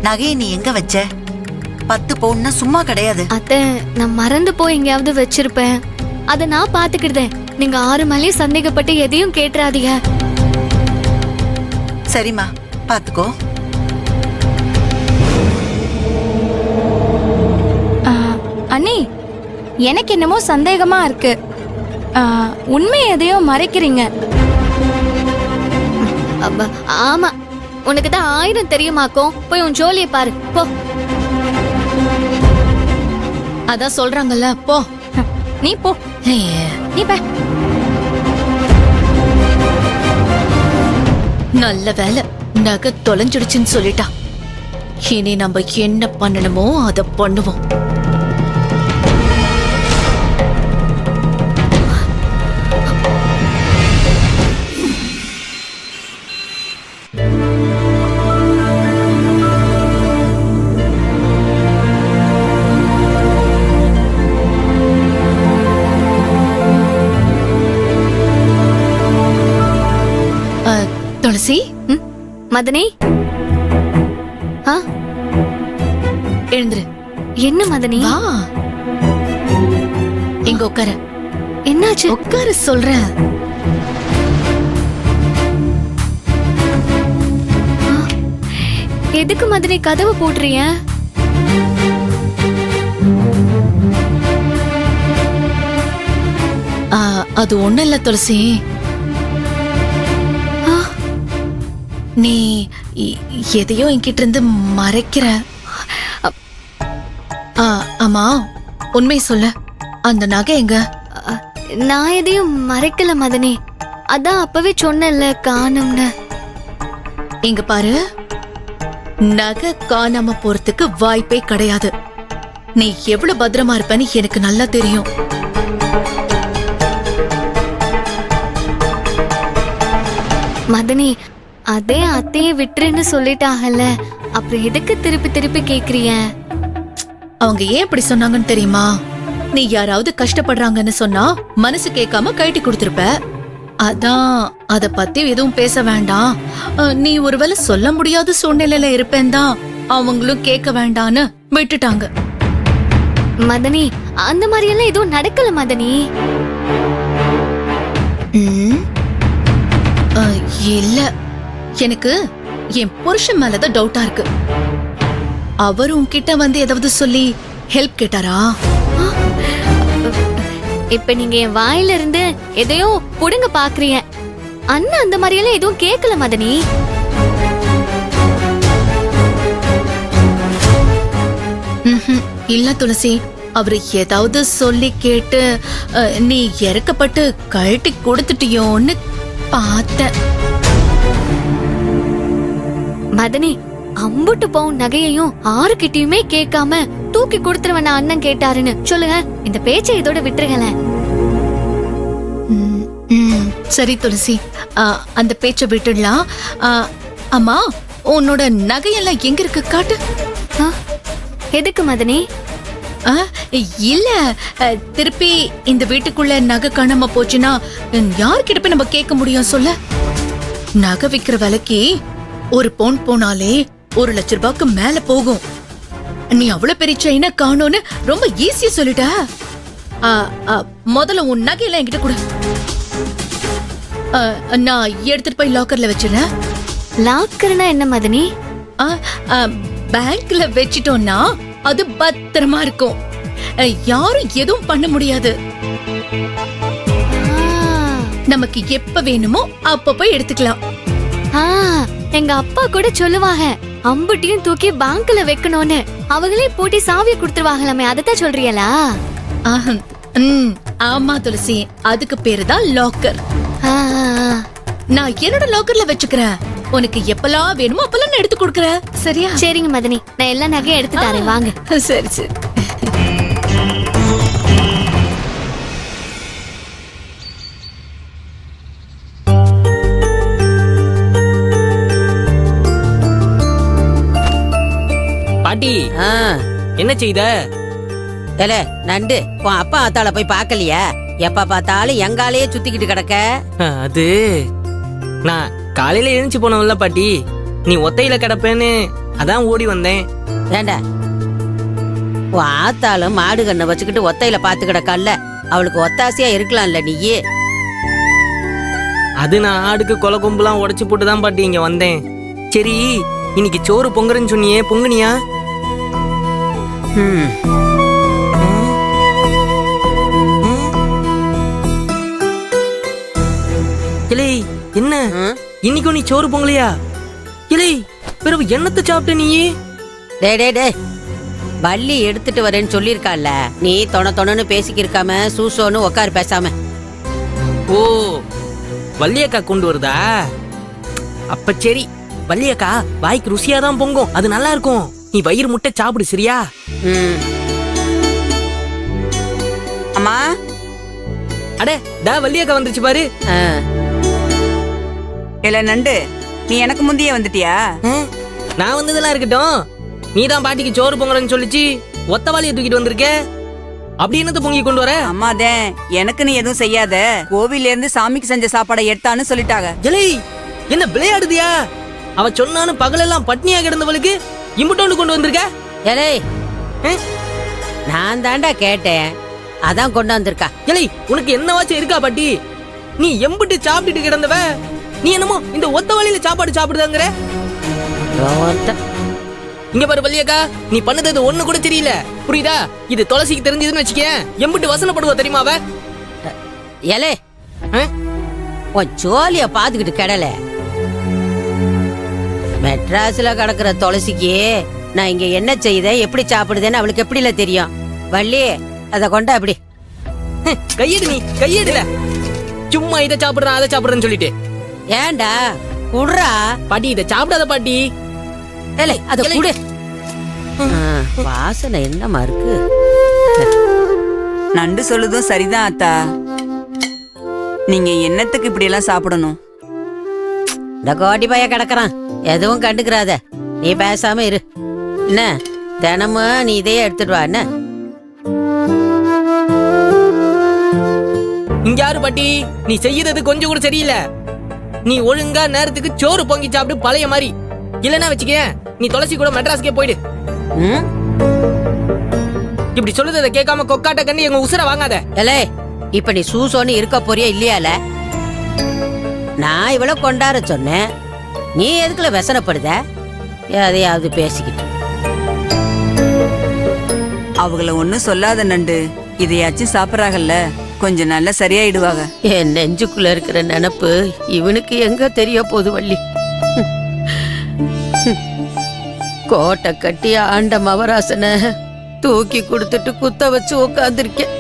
நகையை நீ எங்க வச்ச? 10 பவுன்னா சும்மா கிடையாது. அத்தை, நான் மறந்து போய் எங்கேயாவது வச்சிருப்பேன். அத நான் பாத்துக்கிட்டேன். நீங்க 6 மேலேயும் சந்தேகப்பட்டு எதையும் கேட்டுறாதீங்க. சரிம்மா, பாத்துக்கோ. அண்ணி, எனக்கு என்னமோ சந்தேகமா இருக்கு. உண்மை எதையோ மறைக்கிறீங்க. அப்பா, ஆமா, உனக்கு தான் 1000 தெரியுமாக்கும். போய் உன் ஜோலியை பாரு போ. அதான் சொல்றாங்கல்ல, போ. நீ போ, நீ போ. நல்ல வேலை, நகை தொலைஞ்சிடுச்சுன்னு சொல்லிட்டா. இனி நம்ம என்ன பண்ணணுமோ அதை பண்ணுவோம். துளசி, மதனி, எழுந்துரு. என்ன மதனி? வா, இங்க உட்கார. என்னாச்சு? உட்கார சொல்றேன். எதுக்கு மதனி கதவை போடுறிய? அது ஒண்ணும் இல்ல துளசி. நீ எதையோ என்கிட்ட இருந்து மறைக்கிற. ஆமா, உண்மை சொல்ல, அந்த நகை எங்க? நான் எதையும் மறைக்கல மதனி. அதான் அப்பவே சொன்னேன்ல, காணும்னு. இங்க பாரு, நகை காணாம போறதுக்கு வாய்ப்பே கிடையாது. நீ எவ்வளவு பத்திரமா இருப்பன்னு எனக்கு நல்லா தெரியும். மதனி, அதே அத்தைய விட்டுருன்னு சொல்லிட்டாங்கல்ல, அப்புறம் எதுக்கு திருப்பி திருப்பி கேக்குறிய? அவங்க ஏன் இப்படி சொன்னாங்கன்னு தெரியுமா? நீ யாராவது கஷ்டப்படுறாங்கன்னு சொன்னா மனசு கேட்காம கழட்டி கொடுத்திருப்ப. அதான் அத பத்தி எதுவும் பேச வேண்டாம், நீ ஒருவேளை சொல்ல முடியாத சூழ்நிலையில இருப்பேன்தான் அவங்களும் கேட்க வேண்டான்னு விட்டுட்டாங்க. மதனி, அந்த மாதிரி எல்லாம் எதுவும் நடக்கல மதனி. இல்ல, எனக்கு என் புருஷன் மேலதான் டவுட்டா இருக்கு. அவர் உன்கிட்ட வந்து ஏதாவது சொல்லி ஹெல்ப் கேட்டாரா? இப்ப நீங்க என் வாயில இருந்து எதையோ புடுங்க பாக்குறீங்க. அண்ணா அந்த மாதிரி எல்லாம் எதுவும் கேட்கல மதனி. இல்ல துளசி, அவரு ஏதாவது சொல்லி கேட்டு நீ இறக்கப்பட்டு கழட்டி கொடுத்துட்டியோன்னு பார்த்தேன். மதனி, அம்புட்டு பவுன் நகையையும் 6 கிட்டயுமே கேட்காம தூக்கி கொடுத்துருவன அண்ணன் கேட்டாருன்னு சொல்லுங்க. இந்த பேச்சை இதோட விட்டுருங்கள. சரி துளசி, அந்த பேச்சை விட்டுடலாம். அம்மா, உன்னோட நகையெல்லாம் எங்க இருக்கு காட்டு. எதுக்கு மதனி? இல்ல, திருப்பி இந்த வீட்டுக்குள்ள நகை காணாம போச்சுன்னா யார்கிட்ட போய் நம்ம கேட்க முடியும் சொல்ல? நகை விக்கிற விலைக்கு 1 பவுன் போனாலே 1 லட்சம் ரூபாய்க்கு மேல போகும். நீ அவ்வளவு பெரிய செயினை காணோன்னு ரொம்ப ஈஸியா சொல்லிட்ட. முதல்ல உன் நகையெல்லாம் என்கிட்ட கொடு. நான் எடுத்துட்டு போய் லாக்கர்ல வச்சிடறேன். லாக்கர்னா என்ன மதனி? பேங்க்ல வச்சிட்டோம்னா அது பத்திரமா இருக்கும். யாரும் எதுவும் பண்ண முடியாது. நமக்கு எப்ப வேணுமோ அப்ப போய் எடுத்துக்கலாம். எங்க அப்பா கூட சொல்லுவாங்க, அம்புட்டியும் தூக்கி பேங்க்ல வைக்கணும்னு. அவங்களே போட்டி சாவியை கொடுத்துருவாங்களாமே, அதத்தான் சொல்றீங்களா? ஆமா துளசி, அதுக்கு பேரு தான் லாக்கர். நான் என்னோட லாக்கர்ல வச்சுக்கிறேன். உனக்கு எப்பெல்லாம் வேணுமோ அப்பெல்லாம் நான் எடுத்து கொடுக்கறேன். சரியா? சரிங்க மதனி, நான் எல்லா நகையும் எடுத்து தரேன், வாங்க. சரி சரி. பாட்டி, என்ன செய்த? நண்டு, உன் அப்பா ஆத்தால போய் பாக்கலையா? எப்ப பார்த்தாலும் எங்காலேயே சுத்திக்கிட்டு கிடக்க. அது நான் காலையில எழுந்துச்சு போனவன்ல பாட்டி, நீ ஒத்தையில கிடப்பேன்னு அதான் ஓடி வந்தேன். ஏண்டா உன் ஆத்தாலும் மாடு கண்ணை வச்சுக்கிட்டு ஒத்தையில பாத்து கிடக்கல்ல, அவளுக்கு ஒத்தாசையா இருக்கலாம்ல நீயே. அது நான் ஆடுக்கு கொலை கொம்புலாம் உடைச்சு போட்டு தான் பாட்டி இங்க வந்தேன். சரி, இன்னைக்கு சோறு பொங்குறேன்னு சொன்னியே, பொங்குனியா? ம். இலே என்ன ம்? இன்னைக்கும் நீ சோறு பொங்கலையா? இலே பிறகு என்னத்தை சாப்பிட்ட நீயே? டே வள்ளி எடுத்துட்டு வரேன்னு சொல்லியிருக்கால, நீ தொணன்னு பேசிக்கிருக்காம சூசோன்னு உட்காரு பேசாம. ஓ, வள்ளியக்கா கொண்டு வருதா? அப்ப சரி, வள்ளியக்கா வாய்க்கு ருசியா தான் பொங்கும், அது நல்லா இருக்கும். நீ வயிறு முட்டை சாப்பிடு, சரியா? ம். அம்மா அட டா, வள்ளியக்கா வந்துருச்சு பாரு. ஆ. இல்ல நண்டு, நீ எனக்கு முந்தைய வந்துட்டியா? நான் வந்ததெல்லாம் இருக்கட்டும், நீ தான் பாட்டிக்கு சோறு பொங்குறேன்னு சொல்லிச்சு ஒத்த வாளியை தூக்கிட்டு வந்திருக்க. அப்படி என்னத்த பொங்கி கொண்டு வர? அம்மாதேன், எனக்கு நீ எதுவும் செய்யாத, கோவில்ல இருந்து சாமிக்கு செஞ்ச சாப்பாடை எடுத்தான்னு சொல்லிட்டாங்க. ஜலை என்ன விளையாடுதியா? அவ சொன்னான்னு பகலெல்லாம் பட்னியா கிடந்தவளுக்கு இம்புட்டோண்டு கொண்டு வந்திருக்க. ஏலே, ஆ? நான் தாண்டா கேட்டேன், அதான் கொண்டு வந்திருக்கா. ஜலை உனக்கு என்னவாச்சும் இருக்கா பாட்டி? நீ எம்பிட்டு சாப்பிட்டுட்டு கிடந்தவ, நீ என்னமோ இந்த ஒத்த வழியில சாப்பாடு சாப்பிடுதாங்கிற. இங்க பாரு வள்ளியக்கா, நீ பண்ணது ஒண்ணு கூட தெரியல, புரியுதா? இது துளசிக்கு தெரிஞ்சதுன்னு வச்சுக்கேன், எம்பிட்டு வசனப்படுவா தெரியுமா அவ? ஏலே, ஆ? உன் ஜோலிய பாத்துக்கிட்டு கிடல. மெட்ராஸ்ல கிடக்குற துளசிக்கு நான் இங்க என்ன செய்தேன், எப்படி சாப்பிடுதேன்னு அவளுக்கு எப்படில தெரியும்? வள்ளி, அத கொண்டா அப்படி. கையெடு, நீ கையெடுல. சும்மா இதை சாப்பிடுறேன் அதை சாப்பிடுறேன்னு சொல்லிட்டு. ஏண்டா குடுறா. பாட்டி இதை சாப்பிடாத பாட்டி. ஏலே, அத குடு. வாசனை என்னமா இருக்கு? நண்டு சொல்லுதும் சரிதான் அத்தா. நீங்க என்னத்துக்கு இப்படி எல்லாம் சாப்பிடணும்? இந்த கோடி பைய கிடக்குறான், எதுவும் கண்டுக்கிறாத, நீ பேசாம இரு. என்ன தினமும் நீ இதையே எடுத்துட்டு வா. என்ன இங்க யாரு பாட்டி, நீ செய்யறது கொஞ்சம் கூட சரியில்லை. நீ ஒழுங்கா நேரத்துக்கு சோறு பொங்கி சாப்பிட்டு பழைய மாதிரி. இல்லன்னா வச்சுக்க, நீ துளசி கூட மெட்ராஸ்க்கே போயிடு. ம்? இப்படி சொல்லுறத கேட்காம கொக்காட்ட கண்ணி எங்க உசுர வாங்காத. ஏலே, இப்ப நீ சூசோன்னு இருக்க போறியா இல்லையால? நான் இவ்வளவு கொண்டாட சொன்னேன், நீ எதுக்குல व्यसனப்படுத? எதையாவது பேசிக்கிட்டு. அவங்கள ஒண்ணும் சொல்லாத நண்டு, இதையாச்சும் சாப்பிடறாங்கல்ல, கொஞ்சம் நல்லா சரியாயிடுவாங்க. என் நெஞ்சுக்குள்ள இருக்கிற நினப்பு இவனுக்கு எங்க தெரிய போகுது வள்ளி? கோட்டை கட்டி ஆண்ட மவராசனை தூக்கி கொடுத்துட்டு குத்த வச்சு உட்காந்துருக்கேன்.